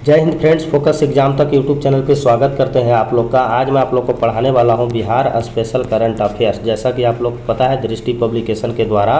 जय Hind friends, focus exam तक YouTube channel पे स्वागत करते हैं आप लोग का। आज मैं आप लोग को पढ़ाने वाला हूं बिहार स्पेशल करंट अफेयर्स। जैसा कि आप लोग को पता है, दृष्टि पब्लिकेशन के द्वारा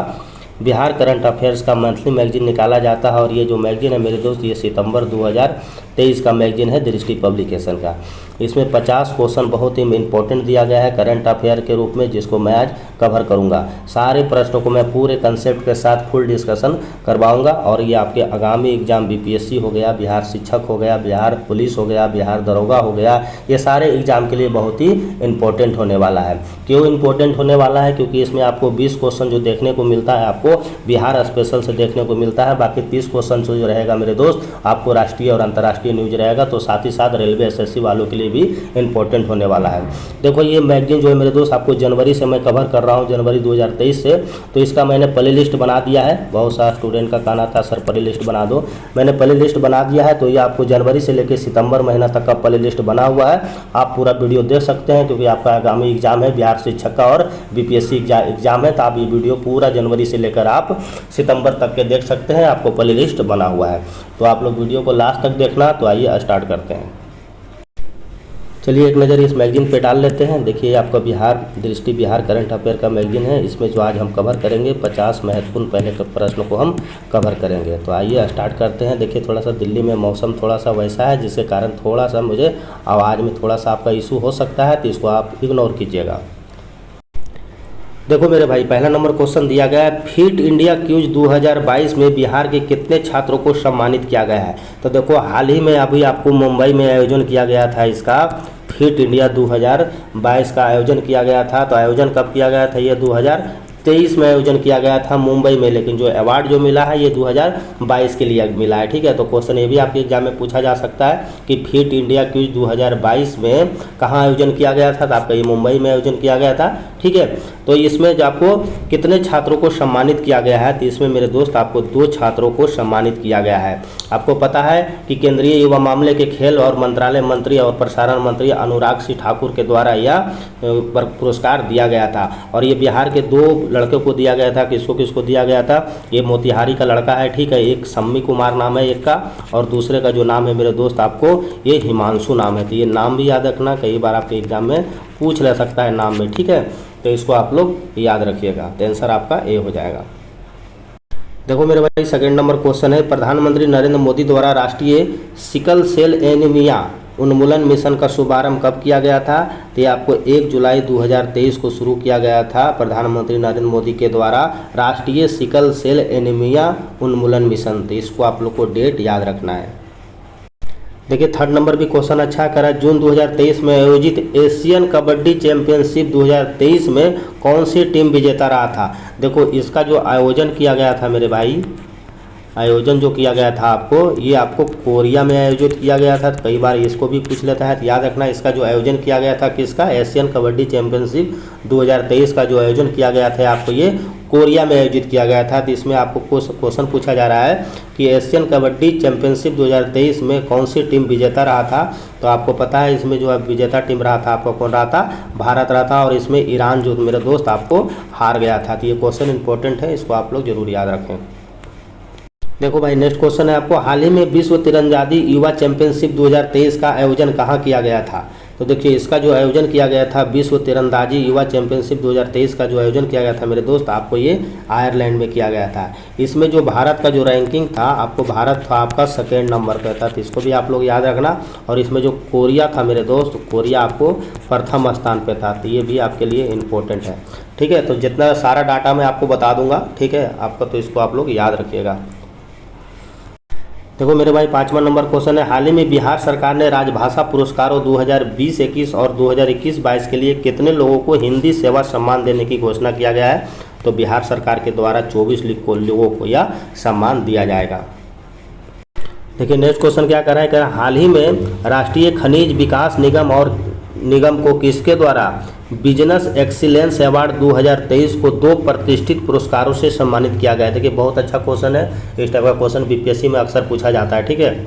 बिहार करंट अफेयर्स का मंथली मैगजीन निकाला जाता है और ये जो मैगजीन है मेरे दोस्त, ये सितंबर 2023 का मैगजीन है दृष्टि पब्लिकेशन का। इसमें 50 क्वेश्चन बहुत ही इंपॉर्टेंट दिया गया है करंट अफेयर के रूप में, जिसको मैं आज कवर करूंगा। सारे प्रश्नों को मैं पूरे कंसेप्ट के साथ फुल डिस्कशन करवाऊंगा और ये आपके आगामी एग्जाम बीपीएससी हो गया, बिहार शिक्षक हो गया, बिहार पुलिस हो गया, बिहार दरोगा हो गया, ये सारे एग्जाम के लिए बहुत ही इंपॉर्टेंट होने वाला है। क्यों इंपॉर्टेंट होने वाला है? क्योंकि इसमें आपको 20 क्वेश्चन जो देखने को मिलता है आपको बिहार स्पेशल से देखने को मिलता है। बाकी 30 क्वेश्चन जो रहेगा मेरे दोस्त आपको राष्ट्रीय और अंतर्राष्ट्रीय न्यूज रहेगा। तो साथ ही साथ रेलवे एसएससी वालों के लिए भी इंपॉर्टेंट होने वाला है। देखो, ये मैगजीन जो है मेरे दोस्त आपको जनवरी से मैं कवर कर रहा हूँ, जनवरी 2023 से। तो इसका मैंने प्ले लिस्ट बना दिया है। बहुत सारा स्टूडेंट का कहना था सर प्ले लिस्ट बना दो, मैंने प्ले लिस्ट बना दिया है। तो ये आपको जनवरी से लेकर सितंबर महीना तक का प्ले लिस्ट बना हुआ है। आप पूरा वीडियो देख सकते हैं क्योंकि आपका आगामी एग्जाम है बिहार शिक्षक का और बीपीएससी एग्जाम है। तो आप ये वीडियो पूरा जनवरी से लेकर आप सितंबर तक के देख सकते हैं, आपको प्ले लिस्ट बना हुआ है। तो आप लोग वीडियो को लास्ट तक देखना। तो आइए स्टार्ट करते हैं। चलिए एक नज़र इस मैगजीन पे डाल लेते हैं। देखिए, आपका दृष्टि बिहार करंट अफेयर का मैगजीन है। इसमें जो आज हम कवर करेंगे 50 महत्वपूर्ण पहले के प्रश्नों को हम कवर करेंगे। तो आइए स्टार्ट करते हैं। देखिए, थोड़ा सा दिल्ली में मौसम थोड़ा सा वैसा है जिसके कारण थोड़ा सा मुझे आवाज़ में थोड़ा सा आपका इशू हो सकता है, तो इसको आप इग्नोर कीजिएगा। देखो मेरे भाई, पहला नंबर क्वेश्चन दिया गया है, फिट इंडिया क्यूज 2022 में बिहार के कितने छात्रों को सम्मानित किया गया है? तो देखो, हाल ही में अभी आपको मुंबई में आयोजन किया गया था इसका फिट इंडिया 2022 का आयोजन किया गया था। तो आयोजन कब किया गया था? ये 2023 में आयोजन किया गया था मुंबई में, लेकिन जो अवार्ड जो मिला है ये 2022 के लिए मिला है। ठीक है, तो क्वेश्चन ये भी आपके एग्जाम में पूछा जा सकता है कि फिट इंडिया क्विज 2022 में कहाँ आयोजन किया गया था? तो आपका ये मुंबई में आयोजन किया गया था। ठीक है, तो इसमें जो आपको कितने छात्रों को सम्मानित किया गया है? तो इसमें मेरे दोस्त आपको 2 छात्रों को सम्मानित किया गया है। आपको पता है कि केंद्रीय युवा मामले के खेल और मंत्रालय मंत्री और प्रसारण मंत्री अनुराग सिंह ठाकुर के द्वारा यह पुरस्कार दिया गया था और ये बिहार के 2 लड़कों को दिया गया था। किसको किसको दिया गया था? ये मोतिहारी का लड़का है, ठीक है, एक सम्मी कुमार नाम है एक का, और दूसरे का जो नाम है मेरे दोस्त आपको ये हिमांशु नाम है। तो ये नाम भी याद रखना, कई बार आपके एग्जाम में पूछ ले सकता है नाम में। ठीक है, तो इसको आप लोग याद रखिएगा। तो आंसर आपका ए हो जाएगा। देखो मेरे भाई, सेकंड नंबर क्वेश्चन है, प्रधानमंत्री नरेंद्र मोदी द्वारा राष्ट्रीय सिकल सेल एनीमिया उन्मूलन मिशन का शुभारंभ कब किया गया था? तो ये आपको 1 जुलाई 2023 को शुरू किया गया था प्रधानमंत्री नरेंद्र मोदी के द्वारा राष्ट्रीय सिकल सेल एनीमिया उन्मूलन मिशन। तो इसको आप लोग को डेट याद रखना है। देखिए, थर्ड नंबर भी क्वेश्चन अच्छा करा, जून 2023 में आयोजित एशियन कबड्डी चैंपियनशिप 2023 में कौन सी टीम विजेता रहा था? देखो, इसका जो आयोजन किया गया था मेरे भाई, आयोजन जो किया गया था आपको, ये आपको कोरिया में आयोजित किया गया था। तो कई बार इसको भी पूछ लेता है, तो याद रखना इसका जो आयोजन किया गया था किसका? एशियन कबड्डी चैंपियनशिप 2023 का जो आयोजन किया गया था आपको ये कोरिया में आयोजित किया गया था। तो इसमें आपको क्वेश्चन पूछा जा रहा है कि एशियन कबड्डी चैंपियनशिप 2023 में कौन सी टीम विजेता रहा था? तो आपको पता है इसमें जो विजेता टीम रहा था आपको कौन रहा था? भारत रहा था, और इसमें ईरान जो मेरे दोस्त आपको हार गया था। तो ये क्वेश्चन इंपॉर्टेंट है, इसको आप लोग जरूर याद रखें। देखो भाई, नेक्स्ट क्वेश्चन है आपको, हाल ही में विश्व तीरंदाजी युवा चैंपियनशिप 2023 का आयोजन कहाँ किया गया था? तो देखिए, इसका जो आयोजन किया गया था विश्व तीरंदाजी युवा चैंपियनशिप 2023 का जो आयोजन किया गया था मेरे दोस्त आपको ये आयरलैंड में किया गया था। इसमें जो भारत का जो रैंकिंग था आपको, भारत था आपका 2nd नंबर पर था। तो इसको भी आप लोग याद रखना। और इसमें जो कोरिया था मेरे दोस्त, कोरिया आपको प्रथम स्थान पर था। तो ये भी आपके लिए इम्पोर्टेंट है। ठीक है, तो जितना सारा डाटा मैं आपको बता दूंगा, ठीक है आपका, तो इसको आप लोग याद रखिएगा। देखो मेरे भाई, 5वां नंबर क्वेश्चन है, हाल ही में बिहार सरकार ने राजभाषा पुरस्कारों 2020-21 और 2021-22 के लिए कितने लोगों को हिंदी सेवा सम्मान देने की घोषणा किया गया है? तो बिहार सरकार के द्वारा 24 लोगों को यह सम्मान दिया जाएगा। देखिए, नेक्स्ट क्वेश्चन क्या कर रहा है, हाल ही में राष्ट्रीय खनिज विकास निगम को किसके द्वारा बिजनेस एक्सीलेंस अवार्ड 2023 को 2 प्रतिष्ठित पुरस्कारों से सम्मानित किया गया है? देखिए, बहुत अच्छा क्वेश्चन है। इस टाइप का क्वेश्चन बीपीएससी में अक्सर पूछा जाता है। ठीक है,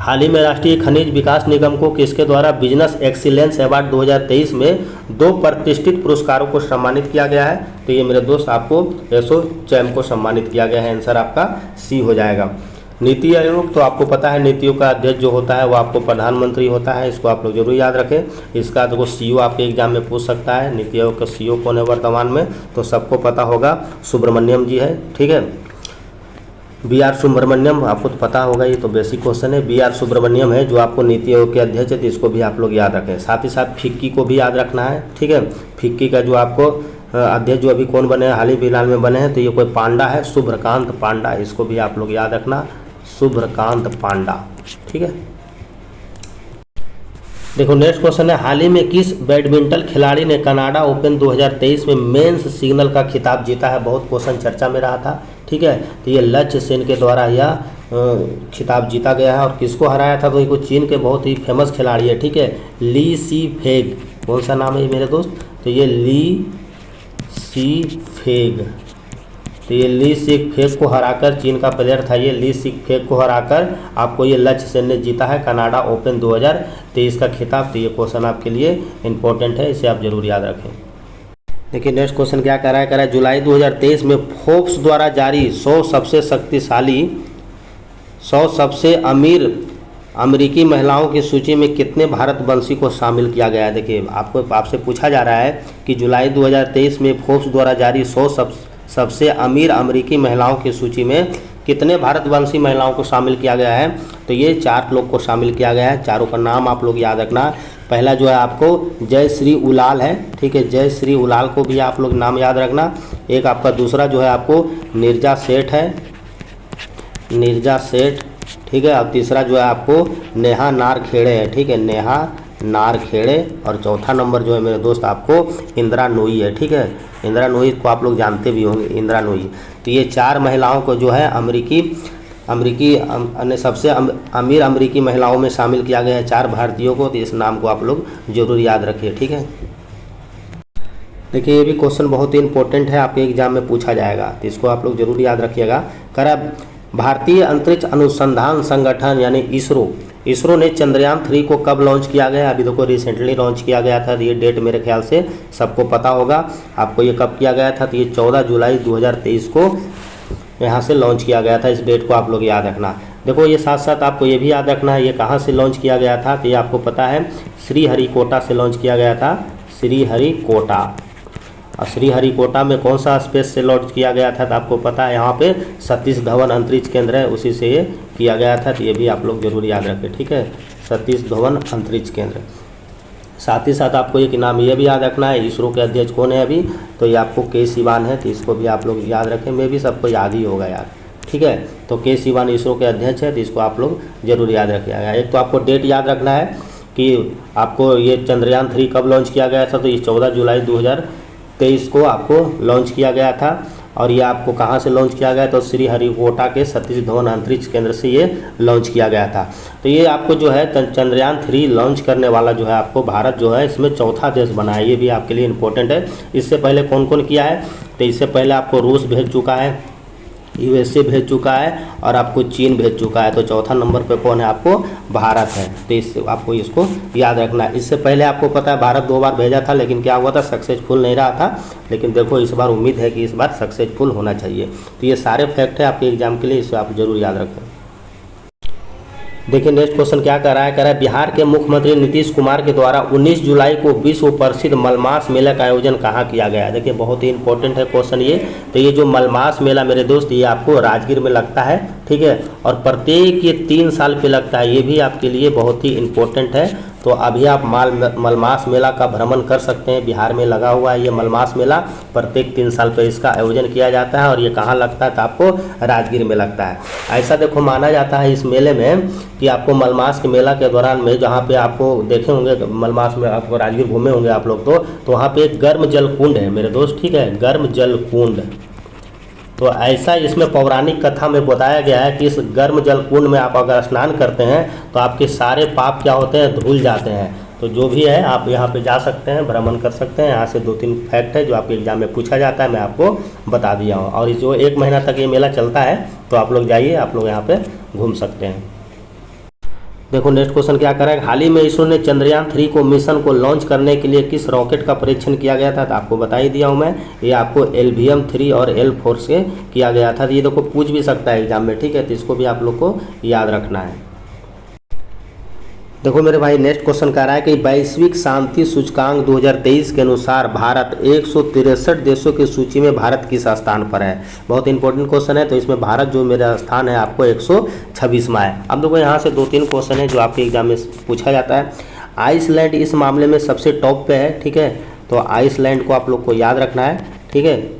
हाल ही में राष्ट्रीय खनिज विकास निगम को किसके द्वारा बिजनेस एक्सीलेंस अवार्ड 2023 में 2 प्रतिष्ठित पुरस्कारों को सम्मानित किया गया है? तो ये मेरे दोस्त आपको एसोचैम को सम्मानित किया गया है। आंसर आपका सी हो जाएगा। नीति आयोग तो आपको पता है, नीतियों का अध्यक्ष जो होता है वो आपको प्रधानमंत्री होता है, इसको आप लोग जरूर याद रखें। इसका देखो सीईओ आपके एग्जाम में पूछ सकता है, नीति आयोग का सीईओ कौन है वर्तमान में, तो सबको पता होगा, सुब्रमण्यम जी है, ठीक है। बी.आर. सुब्रमण्यम आपको तो पता होगा, ये तो बेसिक क्वेश्चन है। बी.आर. सुब्रमण्यम है जो आपको नीति आयोग के अध्यक्ष है, तो इसको भी आप लोग याद रखें। साथ ही साथ फिक्की को भी याद रखना है, ठीक है। फिक्की का जो आपको अध्यक्ष जो अभी कौन बने हैं, हाल ही फिलहाल में बने हैं, तो ये कोई पांडा है, शुभ्रकांत पांडा, इसको भी आप लोग याद रखना, शुभ्रकांत पांडा, ठीक है। देखो नेक्स्ट क्वेश्चन है, हाल ही में किस बैडमिंटन खिलाड़ी ने कनाडा ओपन 2023 में मेंस सिंगल का खिताब जीता है? बहुत क्वेश्चन चर्चा में रहा था, ठीक है। तो ये लक्ष्य सेन के द्वारा यह खिताब जीता गया है। और किसको हराया था? तो ये चीन के बहुत ही फेमस खिलाड़ी है, ठीक है, ली सी फेग। कौन सा नाम है मेरे दोस्त? तो ये ली सी फेग, तो ये ली सिक फेग को हराकर, चीन का प्लेयर था ये, ली सिक फेग को हराकर आपको ये लक्ष्य सेन ने जीता है कनाडा ओपन 2023 का खिताब। तो ये क्वेश्चन आपके लिए इंपॉर्टेंट है, इसे आप जरूर याद रखें। देखिए नेक्स्ट क्वेश्चन क्या कह रहा है, जुलाई 2023 में फोर्ब्स द्वारा जारी 100 सबसे शक्तिशाली, 100 सबसे अमीर अमेरिकी महिलाओं की सूची में कितने भारतवंशी को शामिल किया गया है? देखिए आपसे पूछा जा रहा है कि जुलाई 2023 में फोर्ब्स द्वारा जारी 100 सबसे अमीर अमेरिकी महिलाओं की सूची में कितने भारतवंशी महिलाओं को शामिल किया गया है? तो ये 4 लोग को शामिल किया गया है। चारों का नाम आप लोग याद रखना। पहला जो है आपको जयश्री उलाल है, ठीक है, जयश्री उलाल को भी आप लोग नाम याद रखना। एक आपका दूसरा जो है आपको नीरजा सेठ है, नीरजा सेठ, ठीक है। और तीसरा जो है आपको नेहा नारखेड़े है, ठीक है, नेहा नारखेड़े। और चौथा नंबर जो है मेरे दोस्त आपको इंदिरा नूई है, ठीक है, इंदिरा नूई को आप लोग जानते भी होंगे, इंदिरा नूई। तो ये 4 महिलाओं को जो है अमेरिकी सबसे अमीर अमेरिकी महिलाओं में शामिल किया गया है, 4 भारतीयों को। तो इस नाम को आप लोग जरूर याद रखिए, ठीक है। देखिए ये भी क्वेश्चन बहुत ही इंपॉर्टेंट है, आपके एग्जाम में पूछा जाएगा, तो इसको आप लोग जरूर याद रखिएगा। भारतीय अंतरिक्ष अनुसंधान संगठन यानी इसरो ने चंद्रयान 3 को कब लॉन्च किया गया? अभी देखो रिसेंटली लॉन्च किया गया था, ये डेट मेरे ख्याल से सबको पता होगा। आपको ये कब किया गया था? तो ये 14 जुलाई 2023 को यहाँ से लॉन्च किया गया था। इस डेट को आप लोग याद रखना। देखो ये साथ साथ आपको ये भी याद रखना है, ये कहाँ से लॉन्च किया गया था? तो ये आपको पता है श्रीहरिकोटा से लॉन्च किया गया था, श्रीहरिकोटा। और श्रीहरिकोटा में कौन सा स्पेस से लॉन्च किया गया था? तो आपको पता है यहाँ पे सतीश धवन अंतरिक्ष केंद्र है, उसी से ये किया गया था। तो ये भी आप लोग जरूर याद रखें, ठीक है, सतीश धवन अंतरिक्ष केंद्र। साथ ही साथ आपको एक नाम ये भी याद रखना है, इसरो के अध्यक्ष कौन है अभी? तो ये आपको के सिवान है, तो इसको भी आप लोग याद रखें। मैं भी सबको याद ही होगा यार, ठीक है। तो के सिवान इसरो के अध्यक्ष है, तो इसको आप लोग जरूर याद रखिएगा। एक तो आपको डेट याद रखना है कि आपको ये चंद्रयान 3 कब लॉन्च किया गया था? तो ये 14 जुलाई 2023 को आपको लॉन्च किया गया था। और ये आपको कहाँ से लॉन्च किया गया? तो श्रीहरिकोटा के सतीश धवन अंतरिक्ष केंद्र से ये लॉन्च किया गया था। तो ये आपको जो है चंद्रयान 3 लॉन्च करने वाला जो है आपको भारत जो है इसमें चौथा देश बना है, ये भी आपके लिए इम्पोर्टेंट है। इससे पहले कौन कौन किया है? तो इससे पहले आपको रूस भेज चुका है, यूएसए भेज चुका है और आपको चीन भेज चुका है। तो चौथा नंबर पे कौन है? आपको भारत है। तो इससे आपको इसको याद रखना है। इससे पहले आपको पता है भारत 2 बार भेजा था, लेकिन क्या हुआ था? सक्सेसफुल नहीं रहा था। लेकिन देखो इस बार उम्मीद है कि इस बार सक्सेसफुल होना चाहिए। तो ये सारे फैक्ट है आपके एग्जाम के लिए, इसे आप जरूर याद रखें। देखिए नेक्स्ट क्वेश्चन क्या कर रहा है, बिहार के मुख्यमंत्री नीतीश कुमार के द्वारा 19 जुलाई को विश्व प्रसिद्ध मलमास मेला का आयोजन कहाँ किया गया है? देखिए बहुत ही इंपॉर्टेंट है क्वेश्चन ये। तो ये जो मलमास मेला मेरे दोस्त ये आपको राजगीर में लगता है, ठीक है, और प्रत्येक ये 3 साल पे लगता है, ये भी आपके लिए बहुत ही इंपॉर्टेंट है। तो अभी आप मलमास मेला का भ्रमण कर सकते हैं, बिहार में लगा हुआ है ये मलमास मेला, प्रत्येक 3 साल पर इसका आयोजन किया जाता है। और ये कहाँ लगता है? तो आपको राजगीर में लगता है। ऐसा देखो माना जाता है इस मेले में कि आपको मलमास के मेला के दौरान में जहाँ पे आपको देखे होंगे मलमास में, आपको राजगीर घूमे होंगे आप लोग, तो वहाँ पे एक गर्म जल कुंड है मेरे दोस्त, ठीक है, गर्म जल कुंड। तो ऐसा इसमें पौराणिक कथा में बताया गया है कि इस गर्म जल कुंड में आप अगर स्नान करते हैं तो आपके सारे पाप क्या होते हैं? धुल जाते हैं। तो जो भी है आप यहाँ पे जा सकते हैं, भ्रमण कर सकते हैं। यहाँ से 2-3 फैक्ट है जो आपके एग्जाम में पूछा जाता है, मैं आपको बता दिया हूँ। और जो 1 महीना तक ये मेला चलता है, तो आप लोग जाइए, आप लोग यहाँ पे घूम सकते हैं। देखो नेक्स्ट क्वेश्चन क्या कर रहा है, हाल ही में इसरो ने चंद्रयान-3 को मिशन को लॉन्च करने के लिए किस रॉकेट का परीक्षण किया गया था। तो आपको बता ही दिया हूँ मैं, ये आपको LVM-3 और L4 से किया गया था। तो ये देखो पूछ भी सकता है एग्जाम में, ठीक है, तो इसको भी आप लोग को याद रखना है। देखो मेरे भाई नेक्स्ट क्वेश्चन कह रहा है कि वैश्विक शांति सूचकांक 2023 के अनुसार भारत 163 देशों की सूची में भारत किस स्थान पर है। बहुत इंपॉर्टेंट क्वेश्चन है। तो इसमें भारत जो मेरा स्थान है आपको 126वां है। अब देखो यहाँ से 2-3 क्वेश्चन है जो आपके एग्जाम में पूछा जाता है। आइसलैंड इस मामले में सबसे टॉप पे है, ठीक है, तो आइसलैंड को आप लोग को याद रखना है, ठीक है।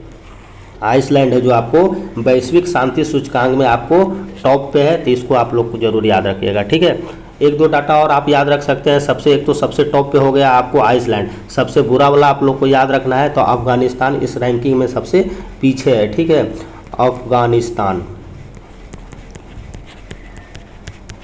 आइसलैंड है जो आपको वैश्विक शांति सूचकांक में आपको टॉप पे है, तो इसको आप लोग को जरूर याद रखिएगा, ठीक है। 1-2 डाटा और आप याद रख सकते हैं। एक तो सबसे टॉप पे हो गया आपको आइसलैंड, सबसे बुरा वाला आप लोग को याद रखना है तो अफगानिस्तान इस रैंकिंग में सबसे पीछे है, ठीक है, अफगानिस्तान।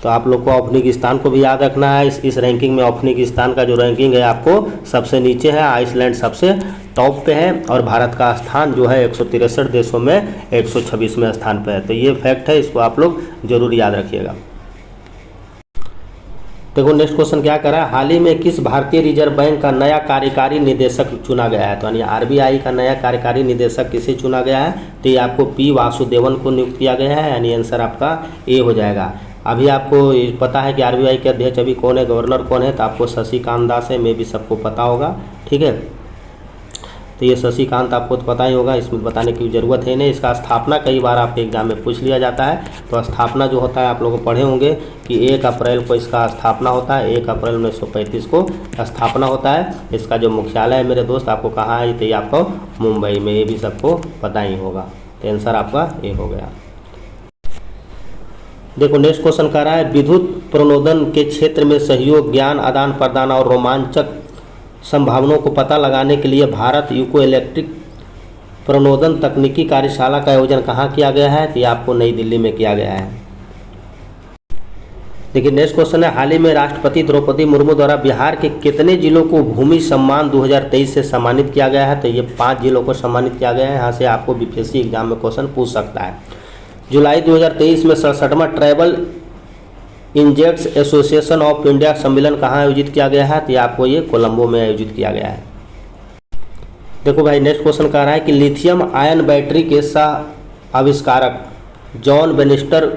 तो आप लोग को अफगानिस्तान को भी याद रखना है। इस रैंकिंग में अफगानिस्तान का जो रैंकिंग है आपको सबसे नीचे है, आइसलैंड सबसे टॉप पे है और भारत का स्थान जो है 163 देशों में 126वें स्थान पे है। तो ये फैक्ट है, इसको आप लोग जरूर याद रखिएगा। देखो नेक्स्ट क्वेश्चन क्या कर रहा है, हाल ही में किस भारतीय रिजर्व बैंक का नया कार्यकारी निदेशक चुना गया है। तो यानी RBI का नया कार्यकारी निदेशक किसे चुना गया है। तो ये आपको P वासुदेवन को नियुक्त किया गया है, यानी आंसर आपका A हो जाएगा। अभी आपको पता है कि RBI के अध्यक्ष अभी कौन है, गवर्नर कौन है, तो आपको शशिकांत दास है, में भी सबको पता होगा, ठीक है। तो ये शशिकांत आपको तो पता ही होगा, इसमें बताने की ज़रूरत है नहीं। इसका स्थापना कई बार आपके एग्जाम में पूछ लिया जाता है। तो स्थापना जो होता है आप लोग पढ़े होंगे कि 1 अप्रैल को इसका स्थापना होता है, 1 अप्रैल 1935 को स्थापना होता है। इसका जो मुख्यालय है मेरे दोस्त आपको कहाँ है, तो ये आपको मुंबई में, ये भी सबको पता ही होगा। तो आंसर आपका ए हो गया। देखो नेक्स्ट क्वेश्चन कह रहा है, विद्युत प्रणोदन के क्षेत्र में सहयोग, ज्ञान आदान प्रदान और रोमांचक संभावनाओं को पता लगाने के लिए भारत यूको इलेक्ट्रिक प्रणोदन तकनीकी कार्यशाला का आयोजन कहाँ किया गया है। तो ये आपको नई दिल्ली में किया गया है। देखिए नेक्स्ट क्वेश्चन है, हाल ही में राष्ट्रपति द्रौपदी मुर्मू द्वारा बिहार के कितने जिलों को भूमि सम्मान 2023 से सम्मानित किया गया है। तो ये 5 जिलों को सम्मानित किया गया है। यहाँ से आपको BPSC एग्जाम में क्वेश्चन पूछ सकता है। जुलाई 2023 में 67वां travel agents association of India सम्मेलन कहाँ आयोजित किया गया है। तो ये आपको ये कोलंबो में आयोजित किया गया है। देखो भाई नेक्स्ट क्वेश्चन कह रहा है कि लिथियम आयन बैटरी के सह आविष्कारक जॉन बेनिस्टर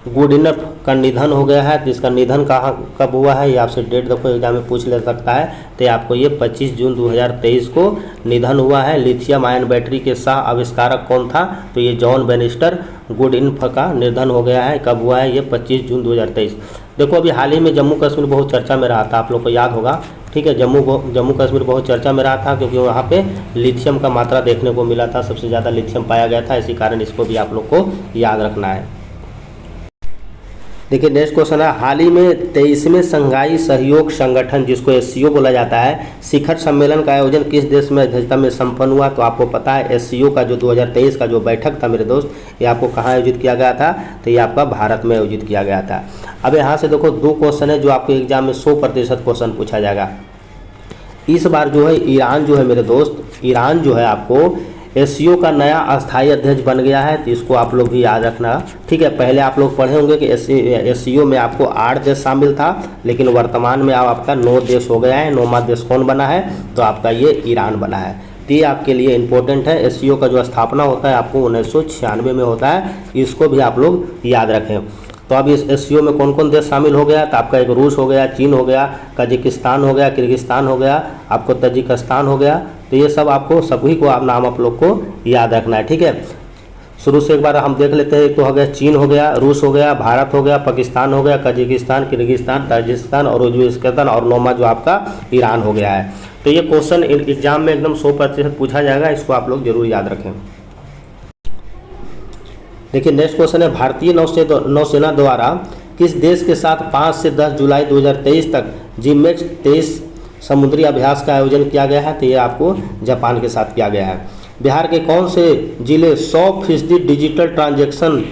गुडिनफ का निधन हो गया है। तो इसका निधन कब हुआ है, ये आपसे डेट देखो एग्जाम में पूछ ले सकता है। तो आपको ये 25 जून 2023 को निधन हुआ है। लिथियम आयन बैटरी के सह आविष्कारक कौन था, तो ये जॉन बेनिस्टर गुडिनफ का निधन हो गया है। कब हुआ है, ये 25 जून 2023। देखो अभी हाल ही में जम्मू कश्मीर बहुत चर्चा में रहा था, आप लोग को याद होगा, ठीक है। जम्मू कश्मीर बहुत चर्चा में रहा था क्योंकि वहाँ पे लिथियम का मात्रा देखने को मिला था, सबसे ज़्यादा लिथियम पाया गया था। इसी कारण इसको भी आप लोग को याद रखना है। देखिए नेक्स्ट क्वेश्चन है, हाल ही में 23वें संघाई सहयोग संगठन जिसको SCO बोला जाता है, शिखर सम्मेलन का आयोजन किस देश में अध्यक्षता में संपन्न हुआ। तो आपको पता है SCO का जो 2023 का जो बैठक था मेरे दोस्त, ये आपको कहाँ आयोजित किया गया था। तो ये आपका भारत में आयोजित किया गया था। अब यहाँ से देखो 2 क्वेश्चन है जो आपके एग्जाम में 100% क्वेश्चन पूछा जाएगा। इस बार जो है ईरान जो है मेरे दोस्त, ईरान जो है आपको SCO का नया अस्थायी अध्यक्ष बन गया है। तो इसको आप लोग भी याद रखना, ठीक है। पहले आप लोग पढ़े होंगे कि SCO में आपको 8 देश शामिल था, लेकिन वर्तमान में अब आपका 9 देश हो गया है। 9वां देश कौन बना है, तो आपका ये ईरान बना है। तो ये आपके लिए इम्पोर्टेंट है। SCO का जो स्थापना होता है आपको 1996 में होता है, इसको भी आप लोग याद रखें। तो अब इस SCO में कौन कौन देश शामिल हो गया, तो आपका एक रूस हो गया, चीन हो गया, कजाकिस्तान हो गया, किर्गिस्तान हो गया, आपको तजिकिस्तान हो गया। तो ये सब आपको सभी को नाम आप लोग को याद रखना है, ठीक है। शुरू से एक बार हम देख लेते हैं। एक तो हो गया चीन हो गया, रूस हो गया, भारत हो गया, पाकिस्तान हो गया, कजाकिस्तान, किर्गिस्तान, ताजिकिस्तान और उज्बेकिस्तान और 9वां जो आपका ईरान हो गया है। तो ये क्वेश्चन एग्जाम में एकदम 100% पूछा जाएगा, इसको आप लोग जरूर याद रखें। देखिए नेक्स्ट क्वेश्चन है, भारतीय नौसेना द्वारा किस देश के साथ 5 से 10 जुलाई 2023 तक GMEX 23 समुद्री अभ्यास का आयोजन किया गया है। तो ये आपको जापान के साथ किया गया है। बिहार के कौन से जिले 100% डिजिटल ट्रांजैक्शन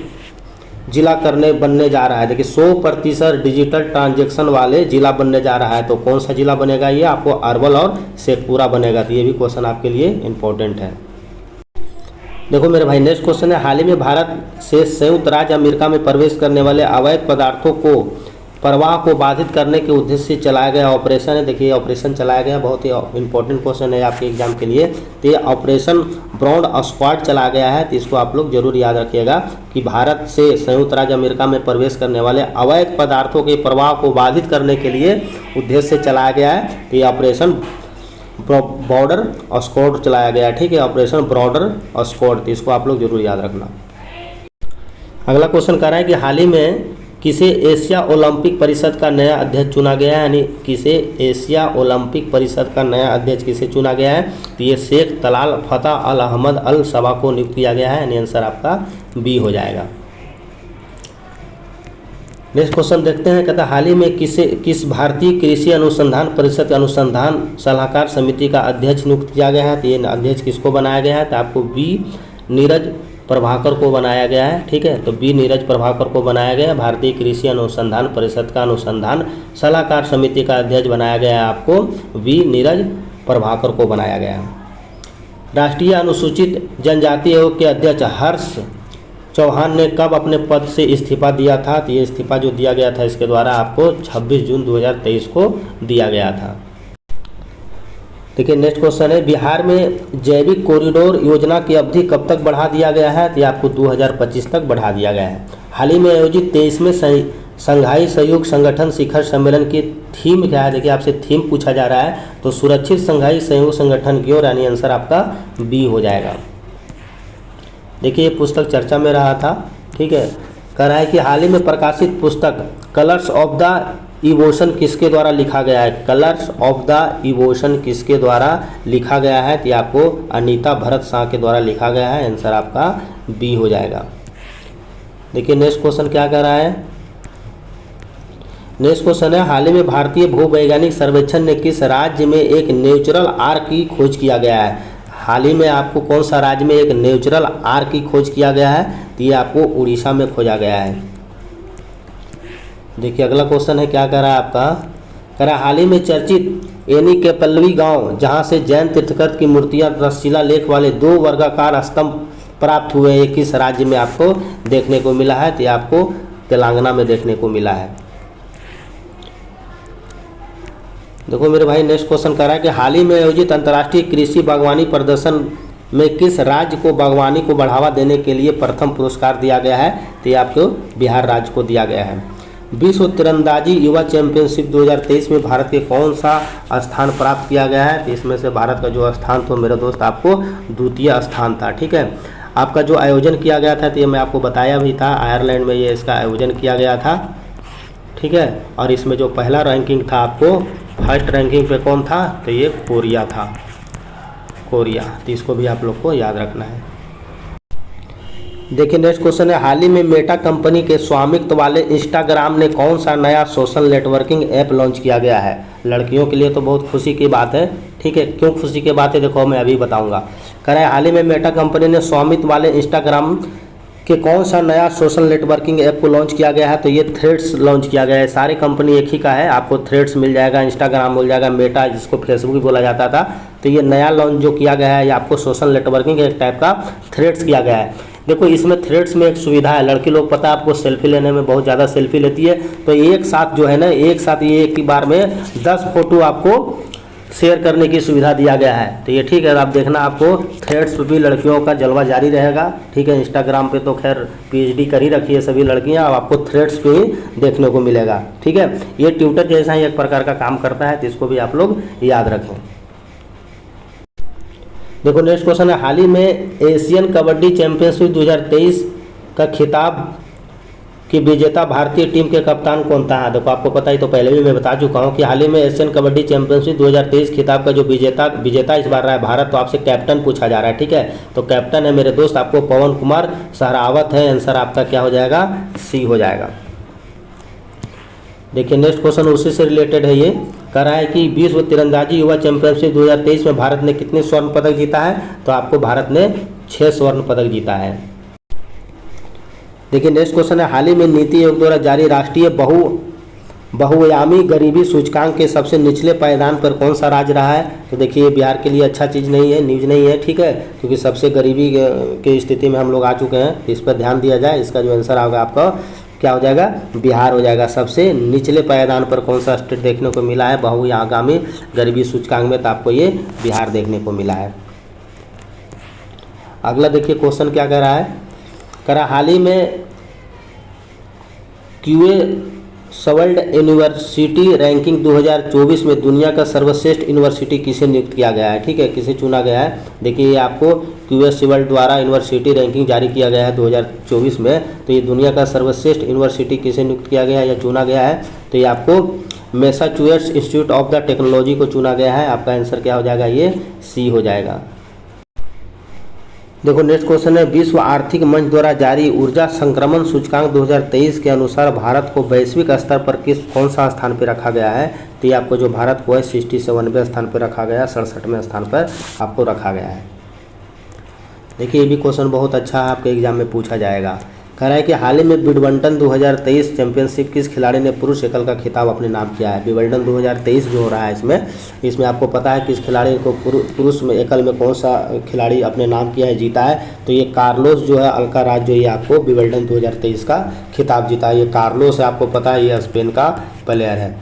जिला बनने जा रहा है। देखिए 100% डिजिटल ट्रांजैक्शन वाले जिला बनने जा रहा है। तो कौन सा जिला बनेगा, ये आपको अरवल और शेखपुरा बनेगा। तो ये भी क्वेश्चन आपके लिए इम्पोर्टेंट है। देखो मेरे भाई नेक्स्ट क्वेश्चन है, हाल ही में भारत से संयुक्त राज्य अमेरिका में प्रवेश करने वाले अवैध पदार्थों को प्रवाह को बाधित करने के उद्देश्य से चलाया गया ऑपरेशन है। देखिए ऑपरेशन चलाया गया, बहुत ही इंपॉर्टेंट क्वेश्चन है आपके एग्जाम के लिए। तो ये ऑपरेशन ब्रॉड स्क्वाड चलाया गया है, तो इसको आप लोग जरूर याद रखिएगा कि भारत से संयुक्त राज्य अमेरिका में प्रवेश करने वाले अवैध पदार्थों के प्रवाह को बाधित करने के लिए उद्देश्य से चलाया गया है। तो ये ऑपरेशन बॉर्डर स्क्वाड चलाया गया है, ठीक है, ऑपरेशन बॉर्डर स्क्वाड, तो इसको आप लोग जरूर याद रखना। अगला क्वेश्चन कह रहा है कि हाल ही में किसे एशिया ओलंपिक परिषद का नया अध्यक्ष चुना गया है, यानी किसे एशिया ओलंपिक परिषद का नया अध्यक्ष किसे चुना गया है। तो ये शेख तलाल फतह अल अहमद अल सबा को नियुक्त किया गया है, यानी आंसर आपका बी हो जाएगा। नेक्स्ट क्वेश्चन देखते हैं, कहता है हाल ही में किस भारतीय कृषि अनुसंधान परिषद के अनुसंधान सलाहकार समिति का अध्यक्ष नियुक्त किया गया है। तो ये अध्यक्ष किसको बनाया गया है, तो आपको बी नीरज प्रभाकर को बनाया गया है, ठीक है। तो बी नीरज प्रभाकर को बनाया गया है। भारतीय कृषि अनुसंधान परिषद का अनुसंधान सलाहकार समिति का अध्यक्ष बनाया गया है, आपको बी नीरज प्रभाकर को बनाया गया है। राष्ट्रीय अनुसूचित जनजाति आयोग के अध्यक्ष हर्ष चौहान ने कब अपने पद से इस्तीफा दिया था। तो ये इस्तीफा जो दिया गया था इसके द्वारा आपको 26 जून 2023 को दिया गया था। देखिए नेक्स्ट क्वेश्चन है, बिहार में जैविक कॉरिडोर योजना की अवधि कब तक बढ़ा दिया गया है। तो ये आपको 2025 तक बढ़ा दिया गया है। हाल ही में आयोजित 23वें संघाई सहयोग संगठन शिखर सम्मेलन की थीम क्या है। देखिए आपसे थीम पूछा जा रहा है, तो सुरक्षित संघाई सहयोग संगठन की ओर, यानी आंसर आपका बी हो जाएगा। देखिए ये पुस्तक चर्चा में रहा था, ठीक है। कह रहा है कि हाल ही में प्रकाशित पुस्तक कलर्स ऑफ द इवोशन किसके द्वारा लिखा गया है। कलर्स ऑफ द इवोशन किसके द्वारा लिखा गया है, तो आपको अनीता भरत शाह के द्वारा लिखा गया है, आंसर आपका बी हो जाएगा। देखिए नेक्स्ट क्वेश्चन क्या कह रहा है, नेक्स्ट क्वेश्चन है, हाल ही में भारतीय भूवैज्ञानिक सर्वेक्षण ने किस राज्य में एक नेचुरल आर्क की खोज किया गया है। हाल ही में आपको कौन सा राज्य में एक नेचुरल आर्क की खोज किया गया है, तो ये आपको उड़ीसा में खोजा गया है। देखिए अगला क्वेश्चन है, क्या कह रहा है आपका, कह रहा है हाल ही में चर्चित एनी के पल्लवी गांव जहां से जैन तीर्थंकर की मूर्तियां तक्षशिला लेख वाले 2 वर्गाकार स्तंभ प्राप्त हुए, ये किस राज्य में आपको देखने को मिला है। तो ये आपको तेलंगाना में देखने को मिला है। देखो मेरे भाई नेक्स्ट क्वेश्चन कह रहा है कि हाल ही में आयोजित अंतर्राष्ट्रीय कृषि बागवानी प्रदर्शन में किस राज्य को बागवानी को बढ़ावा देने के लिए प्रथम पुरस्कार दिया गया है। तो ये आपको बिहार राज्य को दिया गया है। विश्व तीरंदाजी युवा चैंपियनशिप 2023 में भारत के कौन सा स्थान प्राप्त किया गया है। तो इसमें से भारत का जो स्थान तो मेरे दोस्त आपको द्वितीय स्थान था, ठीक है। आपका जो आयोजन किया गया था तो ये मैं आपको बताया भी था, आयरलैंड में ये इसका आयोजन किया गया था, ठीक है। और इसमें जो पहला रैंकिंग था आपको फर्स्ट रैंकिंग पे कौन था, तो ये कोरिया था, कोरिया। तो इसको भी आप लोग को याद रखना है। देखिए नेक्स्ट क्वेश्चन है, हाल ही में मेटा कंपनी के स्वामित्व वाले इंस्टाग्राम ने कौन सा नया सोशल नेटवर्किंग ऐप लॉन्च किया गया है। लड़कियों के लिए तो बहुत खुशी की बात है, ठीक है। क्यों खुशी की बात है, देखो मैं अभी बताऊंगा। कह रहा है हाल ही में मेटा कंपनी ने स्वामित्व वाले इंस्टाग्राम के कौन सा नया सोशल नेटवर्किंग ऐप को लॉन्च किया गया है। तो ये थ्रेड्स लॉन्च किया गया है। सारी कंपनी एक ही का है, आपको थ्रेड्स मिल जाएगा, इंस्टाग्राम मिल जाएगा, मेटा जिसको फेसबुक भी बोला जाता था। तो ये नया लॉन्च जो किया गया है ये आपको सोशल नेटवर्किंग एक टाइप का थ्रेड्स किया गया है। देखो इसमें थ्रेड्स में एक सुविधा है, लड़की लोग पता है आपको सेल्फी लेने में बहुत ज़्यादा सेल्फी लेती है, तो एक साथ जो है ना, एक साथ ये एक ही बार में 10 फोटो आपको शेयर करने की सुविधा दिया गया है। तो ये ठीक है, आप देखना आपको थ्रेड्स पे भी लड़कियों का जलवा जारी रहेगा, ठीक है। इंस्टाग्राम पे तो खैर पीएचडी कर ही रखी है सभी लड़कियां, अब आपको थ्रेड्स पे ही देखने को मिलेगा, ठीक है। ये ट्विटर जैसा ही एक प्रकार का काम करता है, तो इसको भी आप लोग याद रखें। देखो नेक्स्ट क्वेश्चन है, हाल ही में एशियन कबड्डी चैंपियनशिप 2023 का खिताब की विजेता भारतीय टीम के कप्तान कौन था। देखो आपको पता ही, तो पहले भी मैं बता चुका हूँ कि हाल ही में एशियन कबड्डी चैंपियनशिप 2023 खिताब का जो विजेता इस बार रहा है भारत। तो आपसे कैप्टन पूछा जा रहा है, ठीक है। तो कैप्टन है मेरे दोस्त आपको पवन कुमार सहरावत है, आंसर आपका क्या हो जाएगा, सी हो जाएगा। देखिए नेक्स्ट क्वेश्चन उसी से रिलेटेड है, ये कह रहा है कि विश्व तीरंदाजी युवा चैंपियनशिप 2023 में भारत ने कितने स्वर्ण पदक जीता है। तो आपको भारत ने 6 स्वर्ण पदक जीता है। देखिए नेक्स्ट क्वेश्चन है, हाल ही में नीति आयोग द्वारा जारी राष्ट्रीय बहुआयामी गरीबी सूचकांक के सबसे निचले पायदान पर कौन सा राज्य रहा है। तो देखिए बिहार के लिए अच्छा चीज़ नहीं है, न्यूज़ नहीं है, ठीक है, क्योंकि सबसे गरीबी की स्थिति में हम लोग आ चुके हैं। इस पर ध्यान दिया जाए। इसका जो आंसर होगा आपका क्या हो जाएगा, बिहार हो जाएगा। सबसे निचले पायदान पर कौन सा स्टेट देखने को मिला है बहुआगामी गरीबी सूचकांक में, तो आपको ये बिहार देखने को मिला है। अगला देखिए क्वेश्चन क्या कह रहा है, कह रहा हाल ही में क्यूए वर्ल्ड यूनिवर्सिटी रैंकिंग 2024 में दुनिया का सर्वश्रेष्ठ यूनिवर्सिटी किसे नियुक्त किया गया है, ठीक है, किसे चुना गया है। देखिए ये आपको क्यूएस वर्ल्ड द्वारा यूनिवर्सिटी रैंकिंग जारी किया गया है 2024 में, तो ये दुनिया का सर्वश्रेष्ठ यूनिवर्सिटी किसे नियुक्त किया गया है या चुना गया है, तो ये आपको Massachusetts institute of the technology को चुना गया है। आपका आंसर क्या हो जाएगा, ये सी हो जाएगा। देखो नेक्स्ट क्वेश्चन है, विश्व आर्थिक मंच द्वारा जारी ऊर्जा संक्रमण सूचकांक 2023 के अनुसार भारत को वैश्विक स्तर पर कौन सा स्थान पर रखा गया है, तो ये आपको जो भारत को है 67वें स्थान पर रखा गया है, 67वें स्थान पर आपको रखा गया है। देखिए ये भी क्वेश्चन बहुत अच्छा है, आपके एग्जाम में पूछा जाएगा। कह रहा है कि हाल ही में विंबलडन 2023 चैंपियनशिप किस खिलाड़ी ने पुरुष एकल का खिताब अपने नाम किया है। विंबलडन 2023 जो हो रहा है इसमें आपको पता है किस खिलाड़ी को पुरुष में एकल में कौन सा खिलाड़ी अपने नाम किया है, जीता है, तो ये कार्लोस जो है अल्काराज जो ये आपको विंबलडन 2023 का खिताब जीता है। ये कार्लोस है, आपको पता है ये स्पेन का प्लेयर है।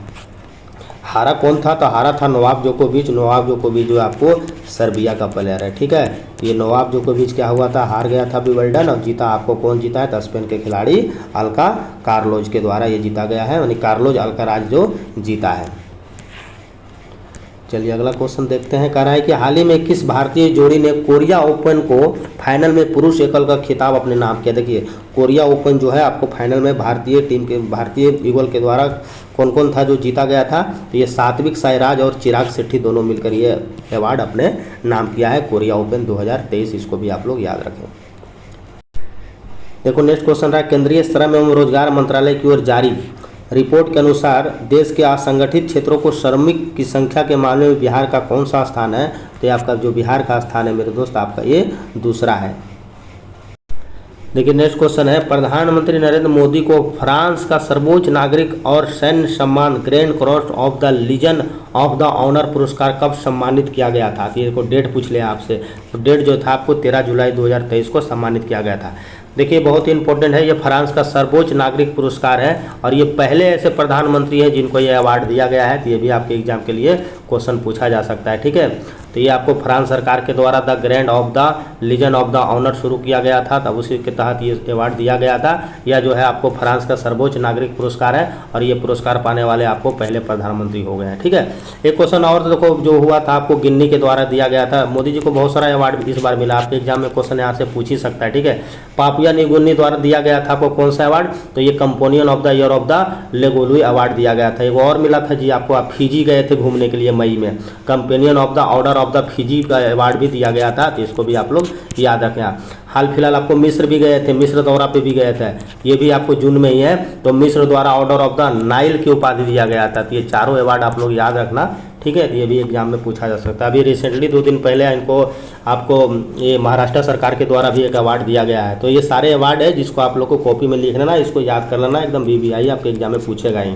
हारा कौन था, तो हारा था नोवाक जोकोविच। नोवाक जोकोविच जो आपको सर्बिया का प्लेयर है, ठीक है। ये नोवाक जोकोविच क्या हुआ था, हार गया था विंबलडन, और जीता आपको कौन जीता है, तो स्पेन के खिलाड़ी अल्का कार्लोज के द्वारा ये जीता गया है, यानी कार्लोज अल्काराज जो जीता है। चलिए अगला क्वेश्चन देखते हैं। कह रहा है कि हाल ही में किस भारतीय जोड़ी ने कोरिया ओपन को फाइनल में पुरुष एकल का खिताब अपने नाम किया। देखिए कोरिया ओपन जो है आपको फाइनल में भारतीय युगल के द्वारा कौन कौन था जो जीता गया था, तो ये सात्विक साईराज और चिराग शेट्टी दोनों मिलकर ये अवार्ड अपने नाम किया है, कोरिया ओपन 2023। इसको भी आप लोग याद रखें। देखो नेक्स्ट क्वेश्चन रहा, केंद्रीय श्रम एवं रोजगार मंत्रालय की ओर जारी रिपोर्ट के अनुसार देश के असंगठित क्षेत्रों को श्रमिक की संख्या के मामले में बिहार का कौन सा स्थान है, तो ये आपका जो बिहार का स्थान है मेरे दोस्त आपका ये दूसरा है। देखिए नेक्स्ट क्वेश्चन है, प्रधानमंत्री नरेंद्र मोदी को फ्रांस का सर्वोच्च नागरिक और सैन्य सम्मान Grand Cross of the Legion of the Honour पुरस्कार कब सम्मानित किया गया था। तो ये को डेट पूछ लिया आपसे, तो डेट जो था आपको 13 जुलाई 2023 को सम्मानित किया गया था। देखिए बहुत ही इंपॉर्टेंट है, ये फ्रांस का सर्वोच्च नागरिक पुरस्कार है और ये पहले ऐसे प्रधानमंत्री हैं जिनको ये अवार्ड दिया गया है, तो ये भी आपके एग्जाम के लिए क्वेश्चन पूछा जा सकता है, ठीक है। तो ये आपको फ्रांस सरकार के द्वारा the Grand of the Legion of the Honour शुरू किया गया था, तब उसी के तहत ये अवार्ड दिया गया था। यह जो है आपको फ्रांस का सर्वोच्च नागरिक पुरस्कार है और ये पुरस्कार पाने वाले आपको पहले प्रधानमंत्री हो गए हैं, ठीक है। एक क्वेश्चन और देखो जो हुआ था आपको गिन्नी के द्वारा दिया गया था। मोदी जी को बहुत सारा अवार्ड इस बार मिला, आपके एग्जाम में क्वेश्चन यहाँ से पूछ ही सकता है, ठीक है। पापुआ न्यू गिनी द्वारा दिया गया था आपको कौन सा अवार्ड, तो ये companion of the year of the लेगोलुई अवार्ड दिया गया था। एक और मिला था जी आपको, आप फिजी गए थे घूमने के लिए मई में, companion of the order of the Fiji का अवार्ड भी दिया गया था, तो इसको भी आप लोग याद रखें। हाल फिलहाल आपको मिस्र भी गए थे, मिस्र दौरा पे भी गए थे, ये भी आपको जून में ही है, तो मिस्र द्वारा ऑर्डर ऑफ द नाइल की उपाधि दिया गया था। तो ये चारों अवार्ड आप लोग याद रखना, ठीक है। ये भी एग्जाम में पूछा जा सकता है। अभी रिसेंटली 2 दिन पहले इनको आपको ये महाराष्ट्र सरकार के द्वारा भी एक अवार्ड दिया गया है। तो ये सारे अवार्ड है जिसको आप लोग को कॉपी में लिख लेना, इसको याद कर लेना, एकदम VVI आपके एग्जाम में पूछेगा ही।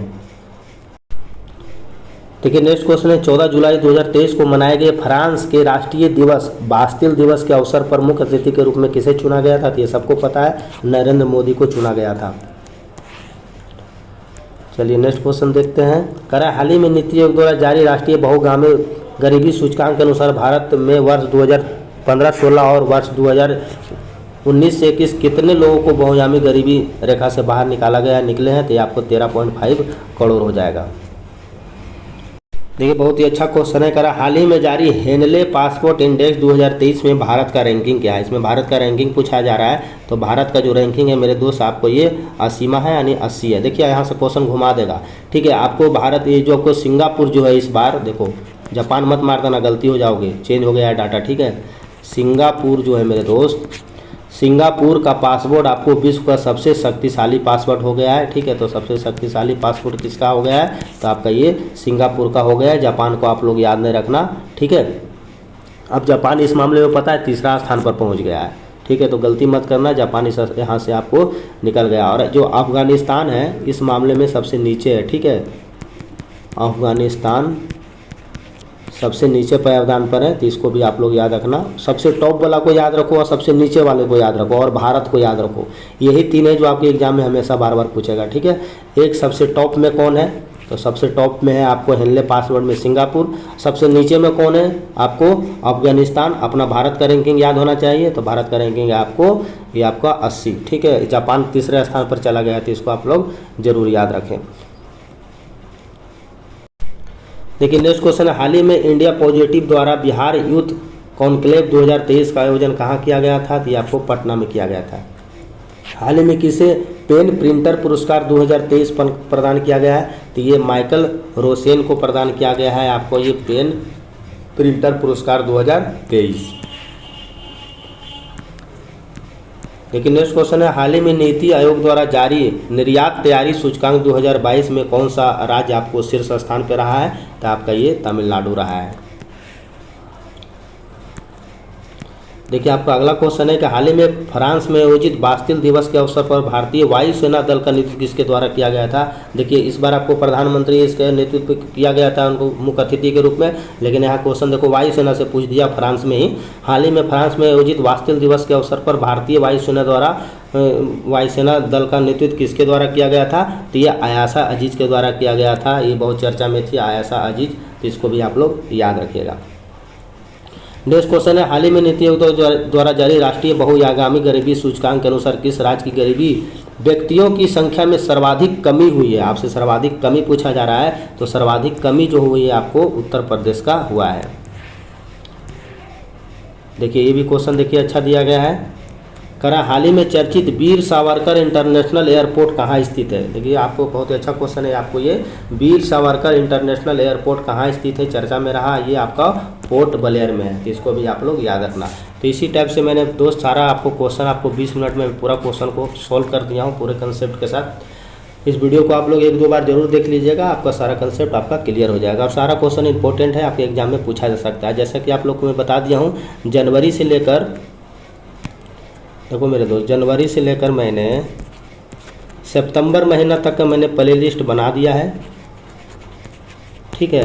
देखिए नेक्स्ट क्वेश्चन है, 14 जुलाई 2023 को मनाए गए फ्रांस के राष्ट्रीय दिवस बास्तिल दिवस के अवसर पर मुख्य अतिथि के रूप में किसे चुना गया था, तो ये सबको पता है नरेंद्र मोदी को चुना गया था। चलिए नेक्स्ट क्वेश्चन देखते हैं। कह रहा है हाल ही में नीति आयोग द्वारा जारी राष्ट्रीय बहुगामी गरीबी सूचकांक के अनुसार भारत में वर्ष 2015-16 और वर्ष 2019 से 21 कितने लोगों को बहुगामी गरीबी रेखा से बाहर निकले हैं, तो ये आपको 13.5 करोड़ हो जाएगा। देखिए बहुत ही अच्छा क्वेश्चन है। करा हाल ही में जारी हेनले पासपोर्ट इंडेक्स 2023 में भारत का रैंकिंग क्या है। इसमें भारत का रैंकिंग पूछा जा रहा है, तो भारत का जो रैंकिंग है मेरे दोस्त आपको ये 80वां है, यानी 80 है। देखिए यहाँ से क्वेश्चन घुमा देगा, ठीक है। आपको भारत ये जो आपको सिंगापुर जो है इस बार, देखो जापान मत मार देना, गलती हो जाओगे, चेंज हो गया है डाटा, ठीक है। सिंगापुर जो है मेरे दोस्त, सिंगापुर का पासपोर्ट आपको विश्व का सबसे शक्तिशाली पासपोर्ट हो गया है, ठीक है। तो सबसे शक्तिशाली पासपोर्ट किसका हो गया है, तो आपका ये सिंगापुर का हो गया है। जापान को आप लोग याद नहीं रखना, ठीक है। अब जापान इस मामले में पता है 3रा स्थान पर पहुंच गया है, ठीक है। तो गलती मत करना, जापान इस यहाँ से आपको निकल गया। और जो अफगानिस्तान है इस मामले में सबसे नीचे है, ठीक है। अफगानिस्तान सबसे नीचे पायदान पर है, तो इसको भी आप लोग याद रखना। सबसे टॉप वाला को याद रखो और सबसे नीचे वाले को याद रखो और भारत को याद रखो। यही तीन है जो आपके एग्जाम में हमेशा बार बार पूछेगा, ठीक है। एक सबसे टॉप में कौन है, तो सबसे टॉप में है आपको हेनले पासवर्ड में सिंगापुर। सबसे नीचे में कौन है, आपको अफगानिस्तान। अपना भारत का रैंकिंग याद होना चाहिए, तो भारत का रैंकिंग है आपको ये आपका 80, ठीक है। जापान तीसरे स्थान पर चला गया, तो इसको आप लोग जरूर याद रखें। देखिए नेक्स्ट क्वेश्चन है, हाल ही में इंडिया पॉजिटिव द्वारा बिहार यूथ कॉन्क्लेव 2023 का आयोजन कहाँ किया गया था, तो ये आपको पटना में किया गया था। हाल ही में किसे पेन प्रिंटर पुरस्कार 2023 प्रदान किया गया है, तो ये माइकल रोसेन को प्रदान किया गया है आपको ये पेन प्रिंटर पुरस्कार 2023। लेकिन नेक्स्ट क्वेश्चन है, हाल ही में नीति आयोग द्वारा जारी निर्यात तैयारी सूचकांक 2022 में कौन सा राज्य आपको शीर्ष स्थान पर रहा है, तो आपका ये तमिलनाडु रहा है। देखिए आपका अगला क्वेश्चन है कि हाल ही में फ्रांस में आयोजित बास्तिल दिवस के अवसर पर भारतीय वायुसेना दल का नेतृत्व किसके द्वारा किया गया था। देखिए इस बार आपको प्रधानमंत्री इसका नेतृत्व किया गया था उनको मुख्य अतिथि के रूप में, लेकिन यहाँ क्वेश्चन देखो वायुसेना से पूछ दिया फ्रांस में ही। हाल ही में फ्रांस में आयोजित बास्तिल दिवस के अवसर पर भारतीय वायुसेना द्वारा वायुसेना दल का नेतृत्व किसके द्वारा किया गया था, तो ये आयाशा अजीज के द्वारा किया गया था। ये बहुत चर्चा में थी आयाशा अजीज, तो इसको भी आप लोग याद रखिएगा। नेक्स्ट क्वेश्चन है, हाल ही में नीति आयोग द्वारा जारी राष्ट्रीय बहुआयामी गरीबी सूचकांक के अनुसार किस राज्य की गरीबी व्यक्तियों की संख्या में सर्वाधिक कमी हुई है। आपसे सर्वाधिक कमी पूछा जा रहा है, तो सर्वाधिक कमी जो हुई है आपको उत्तर प्रदेश का हुआ है। देखिए ये भी क्वेश्चन देखिए अच्छा दिया गया है, करा हाल ही में चर्चित वीर सावरकर इंटरनेशनल एयरपोर्ट कहाँ स्थित है। देखिए आपको बहुत ही अच्छा क्वेश्चन है, आपको ये वीर सावरकर इंटरनेशनल एयरपोर्ट कहाँ स्थित है चर्चा में रहा, ये आपका पोर्ट ब्लेयर में है, तो इसको भी आप लोग याद रखना। तो इसी टाइप से मैंने दोस्त सारा आपको क्वेश्चन आपको 20 मिनट में पूरा क्वेश्चन को सॉल्व कर दिया हूँ पूरे कंसेप्ट के साथ। इस वीडियो को आप लोग 1-2 बार जरूर देख लीजिएगा, आपका सारा कंसेप्ट आपका क्लियर हो जाएगा और सारा क्वेश्चन इंपॉर्टेंट है, आपके एग्जाम में पूछा जा सकता है। जैसा कि आप लोग को मैं बता दिया हूँ, जनवरी से लेकर देखो मेरे दोस्त, जनवरी से लेकर मैंने सितंबर महीना तक का मैंने प्ले लिस्ट बना दिया है, ठीक है।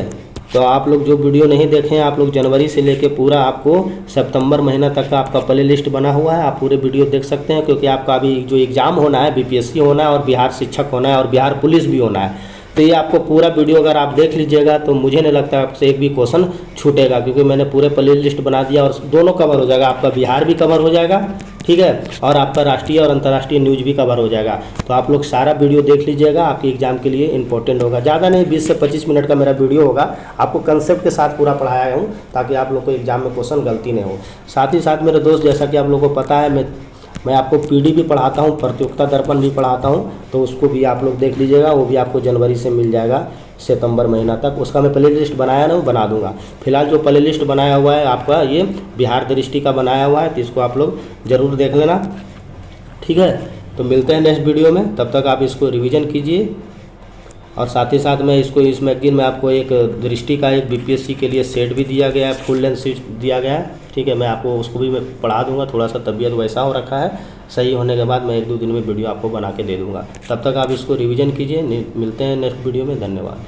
तो आप लोग जो वीडियो नहीं देखे हैं, आप लोग जनवरी से लेके पूरा आपको सितंबर महीना तक का आपका प्ले लिस्ट बना हुआ है, आप पूरे वीडियो देख सकते हैं। क्योंकि आपका अभी जो एग्ज़ाम होना है बीपीएससी होना है और बिहार शिक्षक होना है और बिहार पुलिस भी होना है, तो ये आपको पूरा वीडियो अगर आप देख लीजिएगा तो मुझे नहीं लगता आपसे एक भी क्वेश्चन छूटेगा, क्योंकि मैंने पूरे प्ले लिस्ट बना दिया और दोनों कवर हो जाएगा। आपका बिहार भी कवर हो जाएगा, ठीक है, और आपका राष्ट्रीय और अंतर्राष्ट्रीय न्यूज़ भी कवर हो जाएगा। तो आप लोग सारा वीडियो देख लीजिएगा, आपके एग्जाम के लिए इंपॉर्टेंट होगा। ज़्यादा नहीं 20 से 25 मिनट का मेरा वीडियो होगा, आपको कंसेप्ट के साथ पूरा पढ़ाया हूँ ताकि आप लोग को एग्जाम में क्वेश्चन गलती नहीं हो। साथ ही साथ मेरे दोस्त, जैसा कि आप लोगों को पता है, मैं आपको पीडी भी पढ़ाता हूँ, प्रतियोगिता दर्पण भी पढ़ाता हूँ, तो उसको भी आप लोग देख लीजिएगा। वो भी आपको जनवरी से मिल जाएगा सितंबर महीना तक, उसका मैं प्ले लिस्ट बनाया ना, वो बना दूंगा। फिलहाल जो प्ले लिस्ट बनाया हुआ है आपका ये बिहार दृष्टि का बनाया हुआ है, तो इसको आप लोग ज़रूर देख लेना, ठीक है। तो मिलते हैं नेक्स्ट वीडियो में, तब तक आप इसको रिवीजन कीजिए। और साथ ही साथ मैं इसको इस मैगजीन में आपको एक दृष्टि का एक बीपीएससी के लिए सेट भी दिया गया है, फुल लेंथ सेट दिया गया है, ठीक है। मैं आपको उसको भी मैं पढ़ा दूंगा, थोड़ा सा तबीयत वैसा हो रखा है, सही होने के बाद मैं 1-2 दिन में वीडियो आपको बना के दे दूंगा। तब तक आप इसको रिवीजन कीजिए। मिलते हैं नेक्स्ट वीडियो में, धन्यवाद।